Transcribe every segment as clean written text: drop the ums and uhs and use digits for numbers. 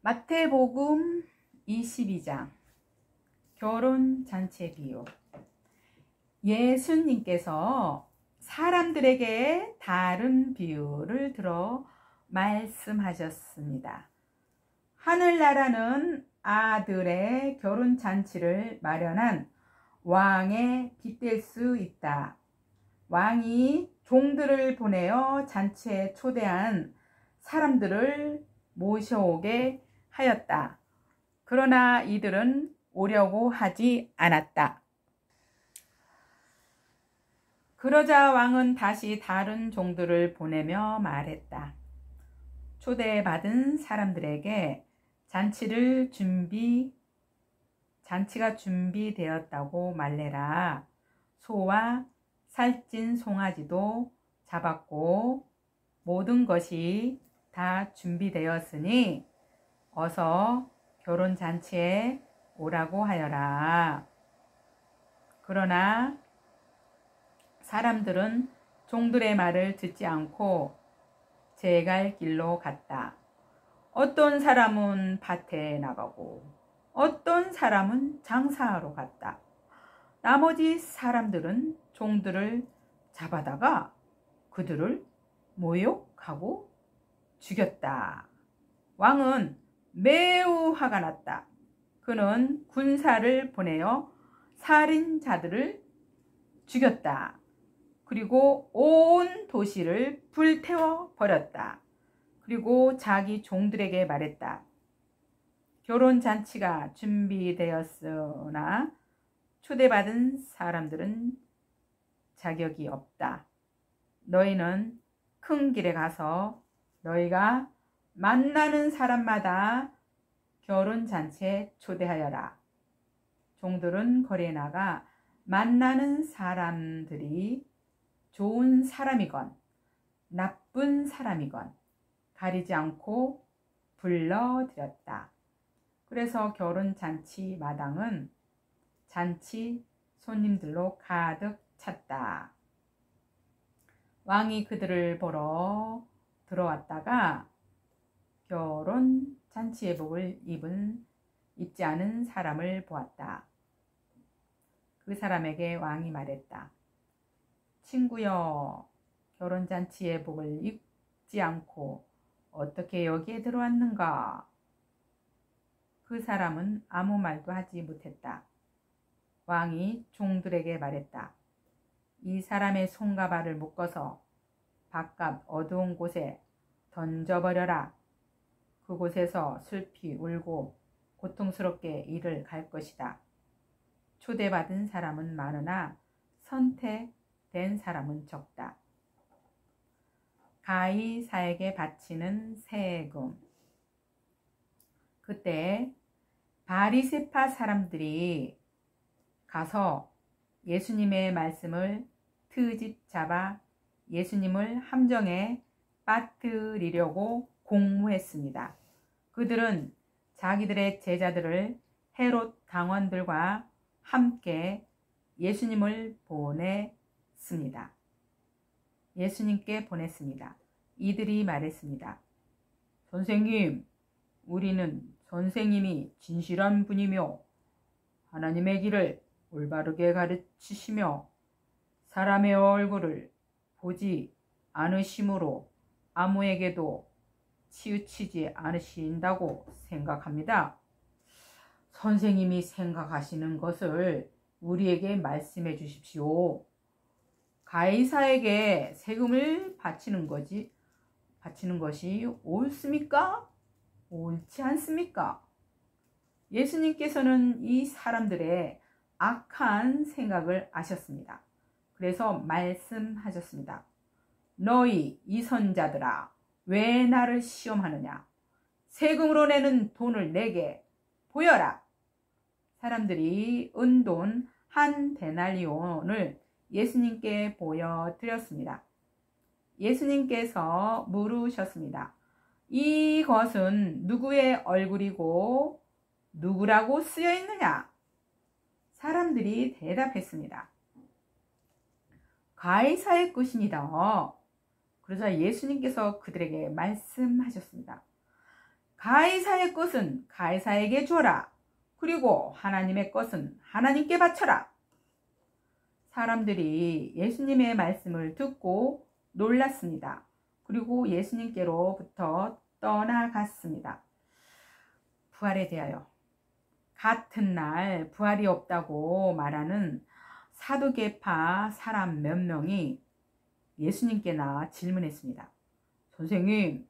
마태복음 22장 결혼잔치 비유. 예수님께서 사람들에게 다른 비유를 들어 말씀하셨습니다. 하늘나라는 아들의 결혼잔치를 마련한 왕에 빗댈 수 있다. 왕이 종들을 보내어 잔치에 초대한 사람들을 모셔오게 하였다. 그러나 이들은 오려고 하지 않았다. 그러자 왕은 다시 다른 종들을 보내며 말했다. 초대받은 사람들에게 잔치가 준비되었다고 말해라. 소와 살찐 송아지도 잡았고 모든 것이 다 준비되었으니 어서 결혼잔치에 오라고 하여라. 그러나 사람들은 종들의 말을 듣지 않고 제 갈 길로 갔다. 어떤 사람은 밭에 나가고 어떤 사람은 장사하러 갔다. 나머지 사람들은 종들을 잡아다가 그들을 모욕하고 죽였다. 왕은 매우 화가 났다. 그는 군사를 보내어 살인자들을 죽였다. 그리고 온 도시를 불태워 버렸다. 그리고 자기 종들에게 말했다. 결혼잔치가 준비되었으나 초대받은 사람들은 자격이 없다. 너희는 큰 길에 가서 너희가 만나는 사람마다 결혼잔치에 초대하여라. 종들은 거리에 나가 만나는 사람들이 좋은 사람이건 나쁜 사람이건 가리지 않고 불러들였다. 그래서 결혼잔치 마당은 잔치 손님들로 가득 찼다. 왕이 그들을 보러 들어왔다가 결혼 잔치 예복을 입지 않은 사람을 보았다. 그 사람에게 왕이 말했다. 친구여, 결혼 잔치 예복을 입지 않고 어떻게 여기에 들어왔는가? 그 사람은 아무 말도 하지 못했다. 왕이 종들에게 말했다. 이 사람의 손과 발을 묶어서 바깥 어두운 곳에 던져버려라. 그곳에서 슬피 울고 고통스럽게 일을 갈 것이다. 초대받은 사람은 많으나 선택된 사람은 적다. 가이사에게 바치는 세금. 그때 바리새파 사람들이 가서 예수님의 말씀을 트집 잡아 예수님을 함정에 빠뜨리려고 공모했습니다. 그들은 자기들의 제자들을 헤롯 당원들과 함께 예수님께 보냈습니다. 이들이 말했습니다. 선생님, 우리는 선생님이 진실한 분이며 하나님의 길을 올바르게 가르치시며 사람의 얼굴을 보지 않으심으로 아무에게도 치우치지 않으신다고 생각합니다. 선생님이 생각하시는 것을 우리에게 말씀해 주십시오. 가이사에게 세금을 바치는 것이 옳습니까? 옳지 않습니까? 예수님께서는 이 사람들의 악한 생각을 아셨습니다. 그래서 말씀하셨습니다. 너희 이선자들아, 왜 나를 시험하느냐? 세금으로 내는 돈을 내게 보여라. 사람들이 은돈 한 데나리온을 예수님께 보여드렸습니다. 예수님께서 물으셨습니다. 이것은 누구의 얼굴이고 누구라고 쓰여 있느냐? 사람들이 대답했습니다. 가이사의 것입니다. 그러자 예수님께서 그들에게 말씀하셨습니다. 가이사의 것은 가이사에게 주어라. 그리고 하나님의 것은 하나님께 바쳐라. 사람들이 예수님의 말씀을 듣고 놀랐습니다. 그리고 예수님께로부터 떠나갔습니다. 부활에 대하여 같은 날 부활이 없다고 말하는 사두개파 사람 몇 명이 예수님께나 질문했습니다. 선생님,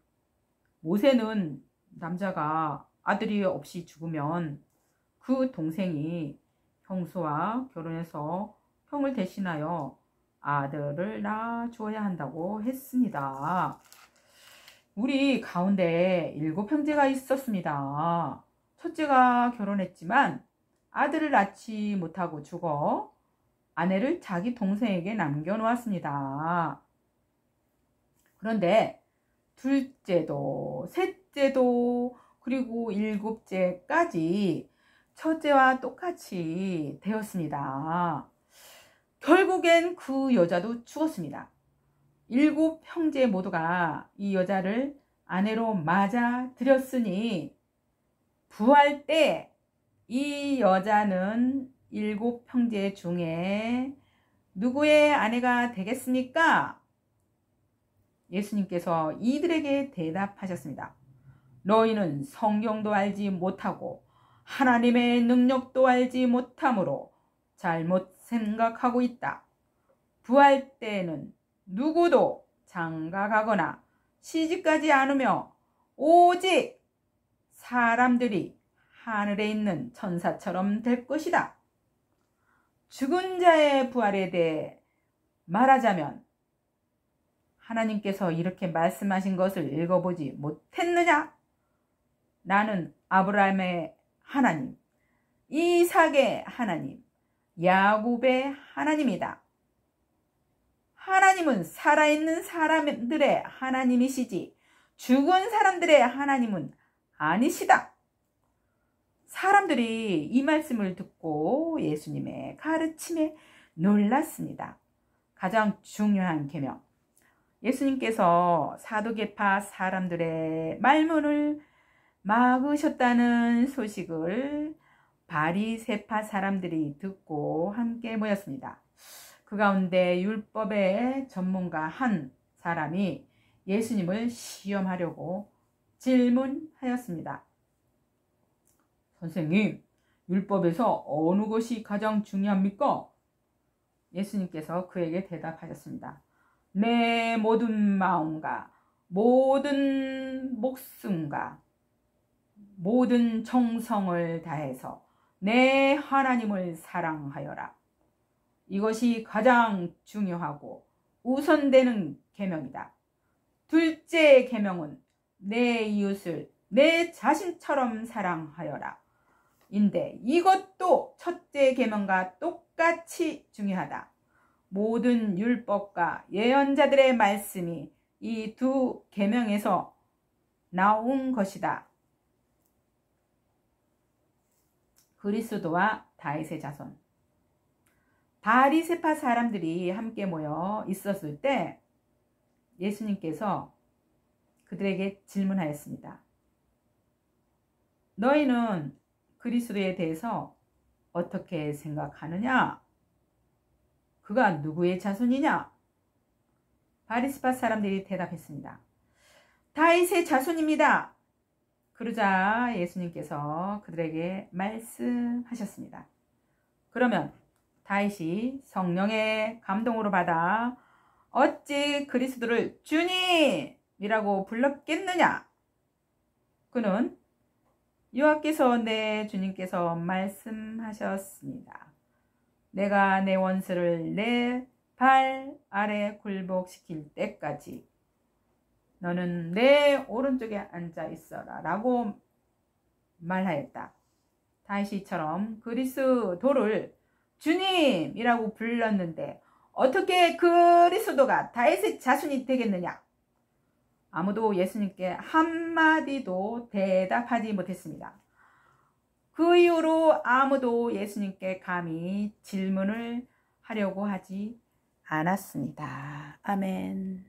모세는 남자가 아들이 없이 죽으면 그 동생이 형수와 결혼해서 형을 대신하여 아들을 낳아줘야 한다고 했습니다. 우리 가운데 7형제가 있었습니다. 첫째가 결혼했지만 아들을 낳지 못하고 죽어 아내를 자기 동생에게 남겨놓았습니다. 그런데 둘째도 셋째도 그리고 7째까지 첫째와 똑같이 되었습니다. 결국엔 그 여자도 죽었습니다. 7형제 모두가 이 여자를 아내로 맞아들였으니 부활 때 이 여자는 7형제 중에 누구의 아내가 되겠습니까? 예수님께서 이들에게 대답하셨습니다. 너희는 성경도 알지 못하고 하나님의 능력도 알지 못하므로 잘못 생각하고 있다. 부활 때에는 누구도 장가가거나 시집가지 않으며 오직 사람들이 하늘에 있는 천사처럼 될 것이다. 죽은 자의 부활에 대해 말하자면 하나님께서 이렇게 말씀하신 것을 읽어보지 못했느냐? 나는 아브라함의 하나님, 이삭의 하나님, 야곱의 하나님이다. 하나님은 살아있는 사람들의 하나님이시지 죽은 사람들의 하나님은 아니시다. 사람들이 이 말씀을 듣고 예수님의 가르침에 놀랐습니다. 가장 중요한 계명, 예수님께서 사두개파 사람들의 말문을 막으셨다는 소식을 바리새파 사람들이 듣고 함께 모였습니다. 그 가운데 율법의 전문가 한 사람이 예수님을 시험하려고 질문하였습니다. 선생님, 율법에서 어느 것이 가장 중요합니까? 예수님께서 그에게 대답하셨습니다. 내 모든 마음과 모든 목숨과 모든 정성을 다해서 내 하나님을 사랑하여라. 이것이 가장 중요하고 우선되는 계명이다. 둘째 계명은 내 이웃을 내 자신처럼 사랑하여라. 인데 이것도 첫째 계명과 똑같이 중요하다. 모든 율법과 예언자들의 말씀이 이 두 계명에서 나온 것이다. 그리스도와 다윗의 자손. 바리새파 사람들이 함께 모여 있었을 때 예수님께서 그들에게 질문하였습니다. 너희는 그리스도에 대해서 어떻게 생각하느냐? 그가 누구의 자손이냐? 바리새파 사람들이 대답했습니다. 다윗의 자손입니다. 그러자 예수님께서 그들에게 말씀하셨습니다. 그러면 다윗이 성령의 감동으로 받아 어찌 그리스도를 주님이라고 불렀겠느냐? 그는 여호와께서 내 주님께서 말씀하셨습니다. 내가 내 원수를 내 발 아래 굴복시킬 때까지 너는 내 오른쪽에 앉아 있어라 라고 말하였다. 다윗이처럼 그리스도를 주님이라고 불렀는데 어떻게 그리스도가 다윗의 자손이 되겠느냐? 아무도 예수님께 한마디도 대답하지 못했습니다. 그 이후로 아무도 예수님께 감히 질문을 하려고 하지 않았습니다. 아멘.